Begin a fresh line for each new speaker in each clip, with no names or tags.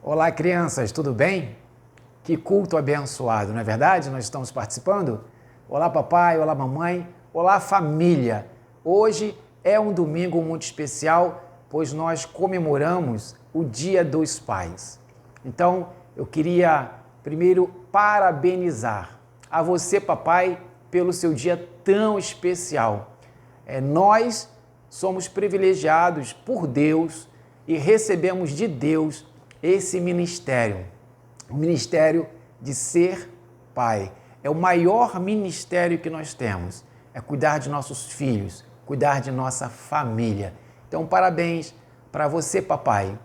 Olá, crianças, tudo bem? Que culto abençoado, não é verdade? Nós estamos participando? Olá, papai, olá, mamãe, olá, família. Hoje é um domingo muito especial, pois nós comemoramos o Dia dos Pais. Então, eu queria primeiro parabenizar a você, papai, pelo seu dia tão especial. Nós somos privilegiados por Deus e recebemos de Deus esse ministério, o ministério de ser pai. É o maior ministério que nós temos, é cuidar de nossos filhos, cuidar de nossa família. Então, parabéns para você, papai.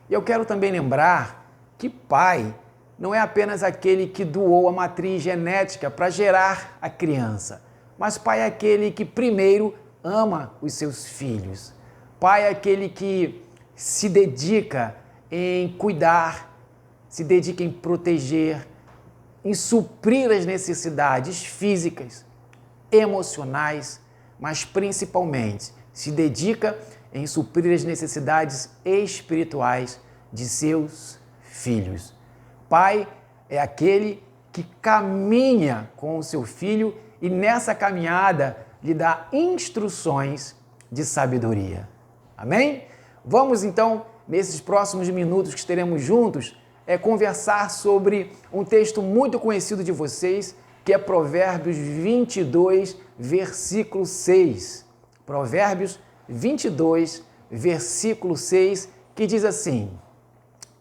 E eu quero também lembrar que pai não é apenas aquele que doou a matriz genética para gerar a criança, mas pai é aquele que primeiro ama os seus filhos. Pai é aquele que se dedica em cuidar, se dedica em proteger, em suprir as necessidades físicas, emocionais, mas principalmente se dedica em suprir as necessidades espirituais de seus filhos. Pai é aquele que caminha com o seu filho e nessa caminhada lhe dá instruções de sabedoria. Amém? Vamos então, nesses próximos minutos que estaremos juntos, conversar sobre um texto muito conhecido de vocês, que é Provérbios 22, versículo 6. Provérbios 22, versículo 6, que diz assim: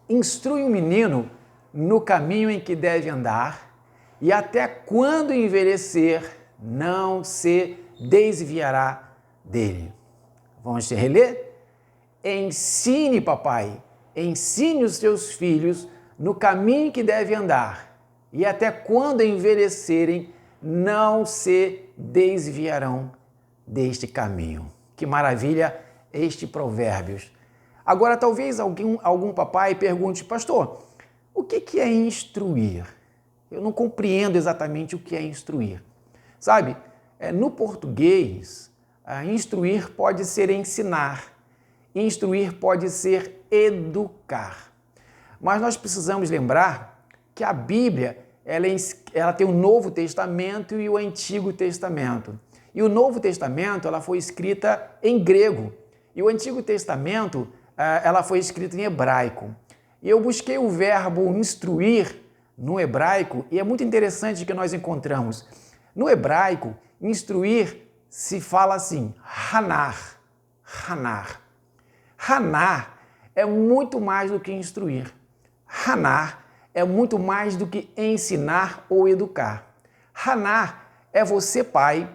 instrui um menino no caminho em que deve andar, e até quando envelhecer, não se desviará dele. Vamos reler? Ensine, papai, ensine os seus filhos no caminho que deve andar, e até quando envelhecerem, não se desviarão deste caminho. Que maravilha este Provérbios. Agora, talvez algum papai pergunte: pastor, o que é instruir? Eu não compreendo exatamente o que é instruir. Sabe, no português, instruir pode ser ensinar, instruir pode ser educar. Mas nós precisamos lembrar que a Bíblia ela tem o Novo Testamento e o Antigo Testamento. E o Novo Testamento ela foi escrita em grego e o Antigo Testamento ela foi escrita em hebraico. E eu busquei o verbo instruir no hebraico e é muito interessante que nós encontramos. No hebraico, instruir se fala assim, hanar, hanar. Hanar é muito mais do que instruir. Hanar é muito mais do que ensinar ou educar. Hanar é você, pai,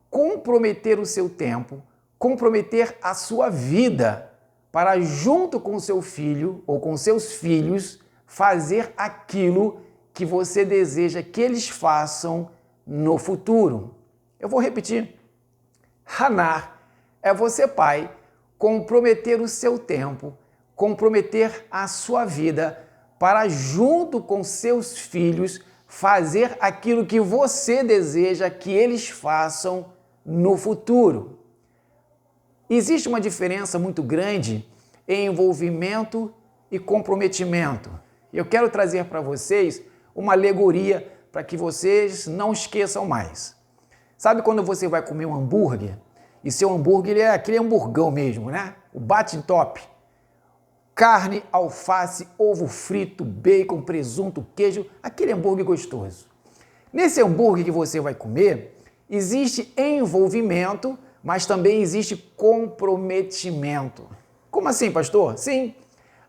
comprometer o seu tempo, comprometer a sua vida para, junto com seu filho ou com seus filhos, fazer aquilo que você deseja que eles façam no futuro. Eu vou repetir. Hanar é você, pai, comprometer o seu tempo, comprometer a sua vida para, junto com seus filhos, fazer aquilo que você deseja que eles façam no futuro. Existe uma diferença muito grande em envolvimento e comprometimento. Eu quero trazer para vocês uma alegoria para que vocês não esqueçam mais. Sabe quando você vai comer um hambúrguer? E seu hambúrguer é aquele hamburgão mesmo, né? O bate-top. Carne, alface, ovo frito, bacon, presunto, queijo, aquele hambúrguer gostoso. Nesse hambúrguer que você vai comer, existe envolvimento, mas também existe comprometimento. Como assim, pastor? Sim,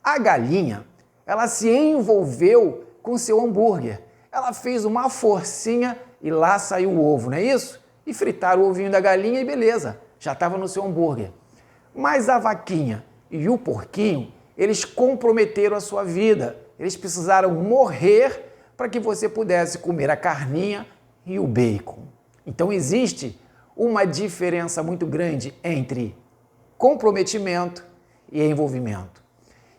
a galinha, ela se envolveu com seu hambúrguer. Ela fez uma forcinha e lá saiu o ovo, não é isso? E fritaram o ovinho da galinha e beleza, já estava no seu hambúrguer. Mas a vaquinha e o porquinho, eles comprometeram a sua vida. Eles precisaram morrer para que você pudesse comer a carninha e o bacon. Então existe uma diferença muito grande entre comprometimento e envolvimento.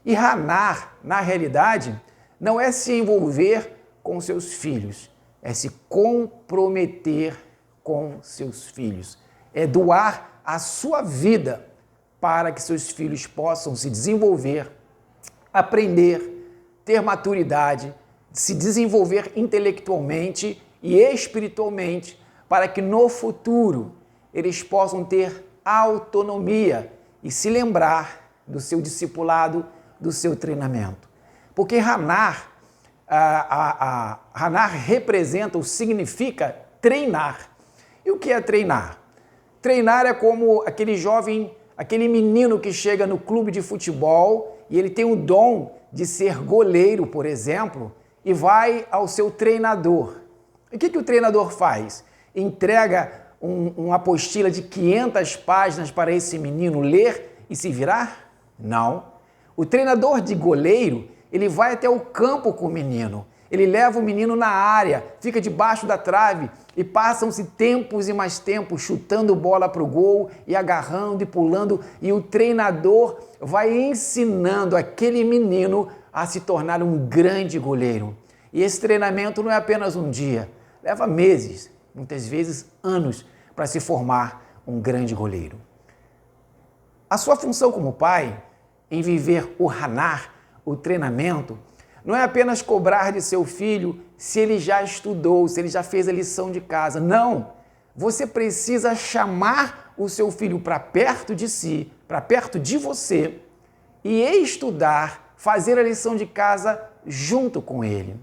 E Hanar, na realidade, não é se envolver com seus filhos, é se comprometer com seus filhos. É doar a sua vida para que seus filhos possam se desenvolver, aprender, ter maturidade, se desenvolver intelectualmente e espiritualmente, para que no futuro eles possam ter autonomia e se lembrar do seu discipulado, do seu treinamento. Porque Hanar representa ou significa treinar. E o que é treinar? Treinar é como aquele jovem, aquele menino que chega no clube de futebol e ele tem o dom de ser goleiro, por exemplo, e vai ao seu treinador. E o que o treinador faz? Entrega uma apostila de 500 páginas para esse menino ler e se virar? Não. O treinador de goleiro, ele vai até o campo com o menino. Ele leva o menino na área, fica debaixo da trave e passam-se tempos e mais tempos chutando bola para o gol e agarrando e pulando. E o treinador vai ensinando aquele menino a se tornar um grande goleiro. E esse treinamento não é apenas um dia, leva meses, muitas vezes anos, para se formar um grande goleiro. A sua função como pai, em viver o Hanar, o treinamento, não é apenas cobrar de seu filho se ele já estudou, se ele já fez a lição de casa. Não! Você precisa chamar o seu filho para perto de si, para perto de você e estudar, fazer a lição de casa junto com ele.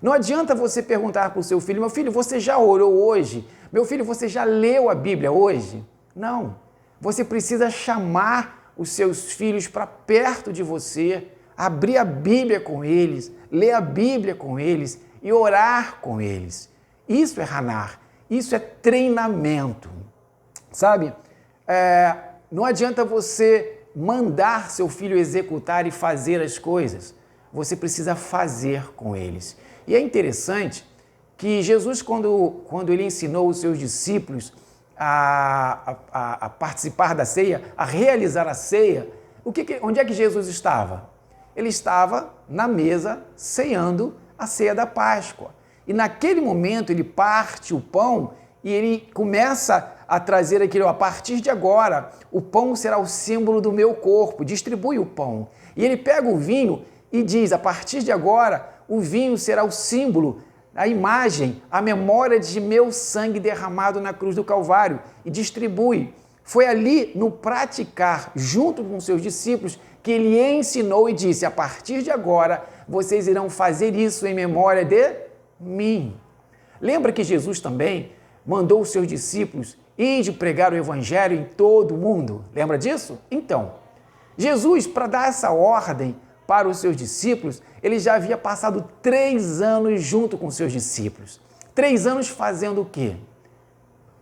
Não adianta você perguntar para o seu filho: meu filho, você já orou hoje? Meu filho, você já leu a Bíblia hoje? Não. Você precisa chamar os seus filhos para perto de você, abrir a Bíblia com eles, ler a Bíblia com eles e orar com eles. Isso é Hanar, isso é treinamento. Sabe, não adianta você mandar seu filho executar e fazer as coisas. Você precisa fazer com eles. E é interessante que Jesus, quando ele ensinou os seus discípulos a participar da ceia, a realizar a ceia, onde é que Jesus estava? Ele estava na mesa ceando a ceia da Páscoa. E naquele momento ele parte o pão e ele começa a trazer aquilo: a partir de agora, o pão será o símbolo do meu corpo, distribui o pão. E ele pega o vinho e diz: a partir de agora, o vinho será o símbolo, a imagem, a memória de meu sangue derramado na cruz do Calvário, e distribui. Foi ali, no praticar, junto com seus discípulos, que ele ensinou e disse: a partir de agora, vocês irão fazer isso em memória de mim. Lembra que Jesus também mandou os seus discípulos ir de pregar o evangelho em todo o mundo? Lembra disso? Então, Jesus, para dar essa ordem para os seus discípulos, ele já havia passado 3 anos junto com seus discípulos. 3 anos fazendo o quê?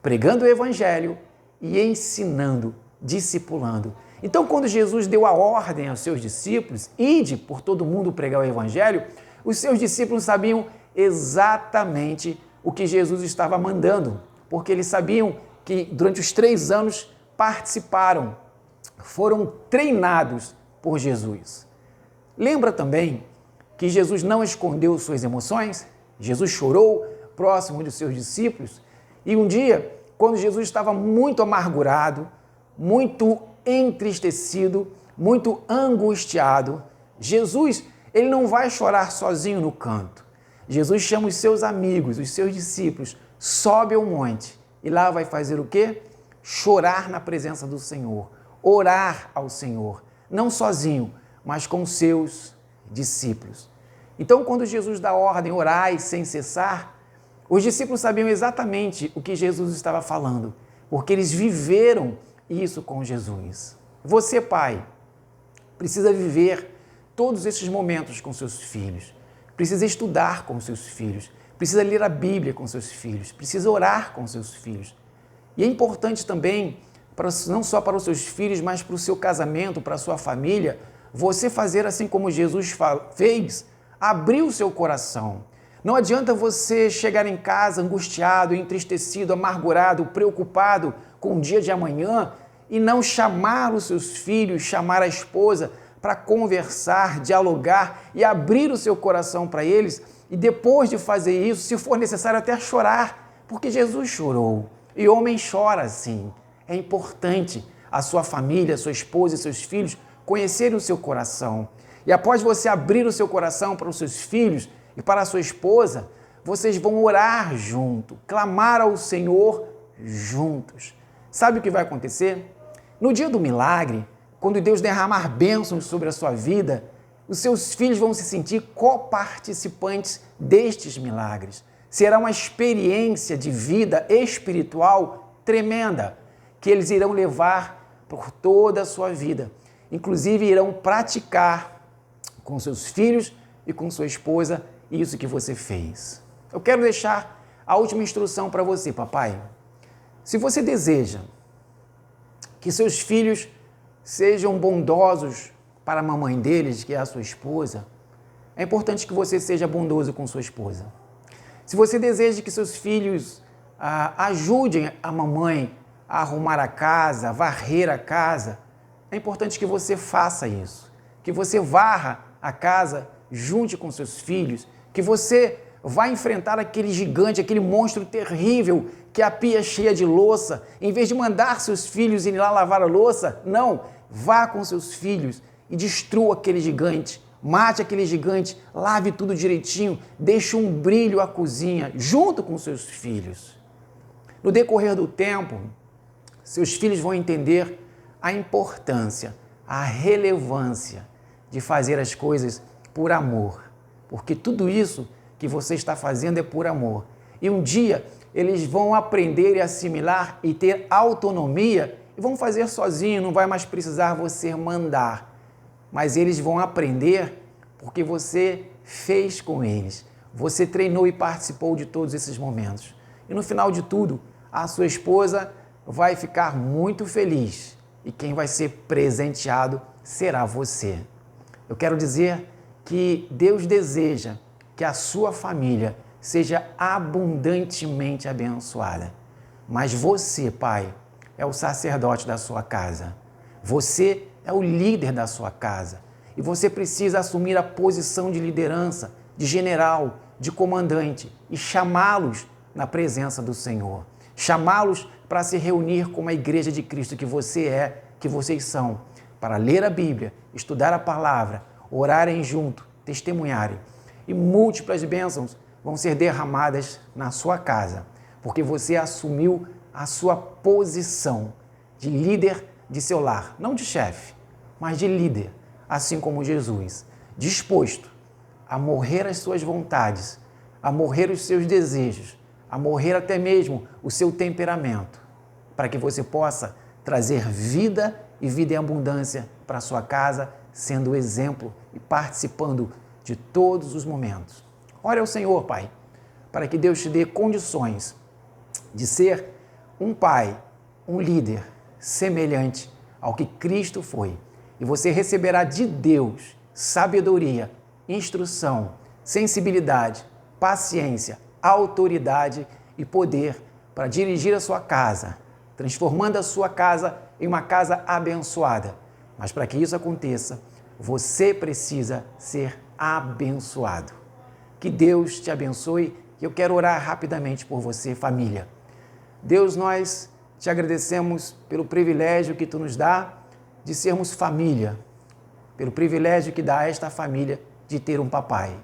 Pregando o evangelho e ensinando, discipulando. Então, quando Jesus deu a ordem aos seus discípulos, ide por todo mundo pregar o evangelho, os seus discípulos sabiam exatamente o que Jesus estava mandando, porque eles sabiam que durante os 3 anos participaram, foram treinados por Jesus. Lembra também que Jesus não escondeu suas emoções? Jesus chorou próximo dos seus discípulos. E um dia, quando Jesus estava muito amargurado, muito entristecido, muito angustiado, Jesus, ele não vai chorar sozinho no canto. Jesus chama os seus amigos, os seus discípulos, sobe ao monte e lá vai fazer o quê? Chorar na presença do Senhor, orar ao Senhor, não sozinho, mas com seus discípulos. Então, quando Jesus dá ordem, orai sem cessar, os discípulos sabiam exatamente o que Jesus estava falando, porque eles viveram isso com Jesus. Você, pai, precisa viver todos esses momentos com seus filhos, precisa estudar com seus filhos, precisa ler a Bíblia com seus filhos, precisa orar com seus filhos. E é importante também, não só para os seus filhos, mas para o seu casamento, para a sua família, você fazer assim como Jesus fez, abrir o seu coração. Não adianta você chegar em casa angustiado, entristecido, amargurado, preocupado com o dia de amanhã e não chamar os seus filhos, chamar a esposa para conversar, dialogar e abrir o seu coração para eles e depois de fazer isso, se for necessário até chorar, porque Jesus chorou e homem chora assim. É importante a sua família, a sua esposa e seus filhos conhecerem o seu coração E após você abrir o seu coração para os seus filhos e para a sua esposa, vocês vão orar junto, clamar ao Senhor juntos. Sabe o que vai acontecer? No dia do milagre, quando Deus derramar bênçãos sobre a sua vida, os seus filhos vão se sentir coparticipantes destes milagres. Será uma experiência de vida espiritual tremenda, que eles irão levar por toda a sua vida. Inclusive, irão praticar com seus filhos e com sua esposa isso que você fez. Eu quero deixar a última instrução para você, papai. Se você deseja que seus filhos sejam bondosos para a mamãe deles, que é a sua esposa, é importante que você seja bondoso com sua esposa. Se você deseja que seus filhos ajudem a mamãe a arrumar a casa, a varrer a casa, é importante que você faça isso. Que você varra a casa junte com seus filhos, que você vai enfrentar aquele gigante, aquele monstro terrível, que é a pia cheia de louça. Em vez de mandar seus filhos irem lá lavar a louça, não, vá com seus filhos e destrua aquele gigante. Mate aquele gigante, lave tudo direitinho, deixe um brilho à cozinha, junto com seus filhos. No decorrer do tempo, seus filhos vão entender a importância, a relevância de fazer as coisas por amor, porque tudo isso que você está fazendo é por amor. E um dia eles vão aprender e assimilar e ter autonomia e vão fazer sozinho, não vai mais precisar você mandar. Mas eles vão aprender porque você fez com eles. Você treinou e participou de todos esses momentos. E no final de tudo, a sua esposa vai ficar muito feliz. E quem vai ser presenteado será você. Eu quero dizer que Deus deseja que a sua família seja abundantemente abençoada. Mas você, pai, é o sacerdote da sua casa. Você é o líder da sua casa. E você precisa assumir a posição de liderança, de general, de comandante e chamá-los na presença do Senhor. Chamá-los para se reunir como a igreja de Cristo que você é, que vocês são, para ler a Bíblia, estudar a palavra, orarem junto, testemunharem. E múltiplas bênçãos vão ser derramadas na sua casa, porque você assumiu a sua posição de líder de seu lar, não de chefe, mas de líder, assim como Jesus, disposto a morrer as suas vontades, a morrer os seus desejos, a morrer até mesmo o seu temperamento, para que você possa trazer vida e vida em abundância para a sua casa, sendo exemplo e participando de todos os momentos. Ore ao Senhor, Pai, para que Deus te dê condições de ser um pai, um líder semelhante ao que Cristo foi. E você receberá de Deus sabedoria, instrução, sensibilidade, paciência, autoridade e poder para dirigir a sua casa, transformando a sua casa em uma casa abençoada. Mas para que isso aconteça, você precisa ser abençoado. Que Deus te abençoe. Eu quero orar rapidamente por você, família. Deus, nós te agradecemos pelo privilégio que tu nos dá de sermos família, pelo privilégio que dá a esta família de ter um papai.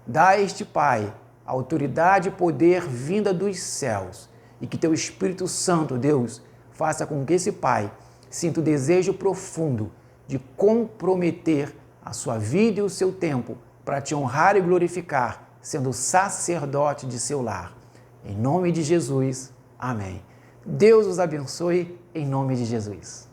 Dá a este pai a autoridade e poder vinda dos céus e que teu Espírito Santo, Deus, faça com que esse pai sinta o desejo profundo de comprometer a sua vida e o seu tempo para te honrar e glorificar, sendo sacerdote de seu lar. Em nome de Jesus, amém. Deus os abençoe em nome de Jesus.